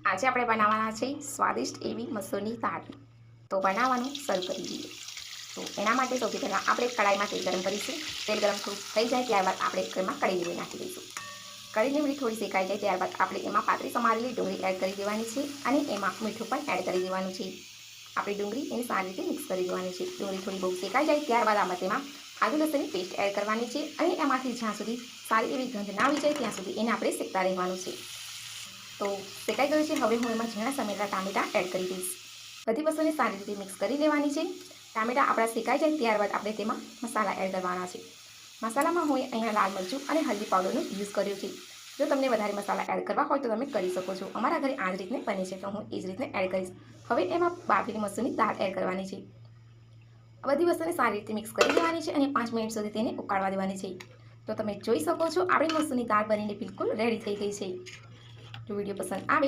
આજે આપણે બનાવવાના છે સ્વાદિષ્ટ એવી મસૂરની દાળ। તો બનાવવાનું શરૂ કરી દઈએ। તો એના માટે સૌથી પહેલાં આપણે કડાઈમાં તેલ ગરમ કરીશું। તેલ ગરમ થઈ જાય ત્યારબાદ આપણે એમાં કઢી લીમડી નાખી દઈશું। કઢી લીમડી થોડી શેકાઈ જાય ત્યારબાદ આપણે એમાં પાતળી સમારેલી ડુંગળી એડ કરી દેવાની છે અને એમાં મીઠું પણ એડ કરી દેવાનું છે। આપણી ડુંગળી એને સારી રીતે મિક્સ કરી દેવાની છે। ડુંગળી થોડી બહુ શેકાઈ જાય ત્યારબાદ આપણે તેમાં આદુ લસણની પેસ્ટ એડ કરવાની છે અને એમાંથી જ્યાં સુધી સારી એવી ગંધ ના આવી જાય ત્યાં સુધી એને આપણે શેકતા રહેવાનું છે। તો શેકાઈ ગયું છે। હવે હું એમાં ઝીણા સમારેલા ટામેટાં એડ કરી દઈશ। બધી વસ્તુને સારી રીતે મિક્સ કરી લેવાની છે। ટામેટાં આપણા શેકાઈ જાય ત્યારબાદ આપણે તેમાં મસાલા એડ કરવાના છે। મસાલામાં હું અહીંયા લાલ મરચું અને હલ્દી પાવડરનો યુઝ કર્યો છે। જો તમને વધારે મસાલા એડ કરવા હોય તો તમે કરી શકો છો। અમારા ઘરે આ જ રીતને બને છે તો હું એ જ રીતને એડ કરીશ। હવે એમાં બાફેલી મસૂરની દાળ એડ કરવાની છે। બધી વસ્તુને સારી રીતે મિક્સ કરી દેવાની છે અને 5 મિનિટ સુધી તેને ઉકાળવા દેવાની છે। તો તમે જોઈ શકો છો આપણી મસૂરની દાળ બનીને બિલકુલ રેડી થઈ ગઈ છે। જો વિડીયો પસંદ આવે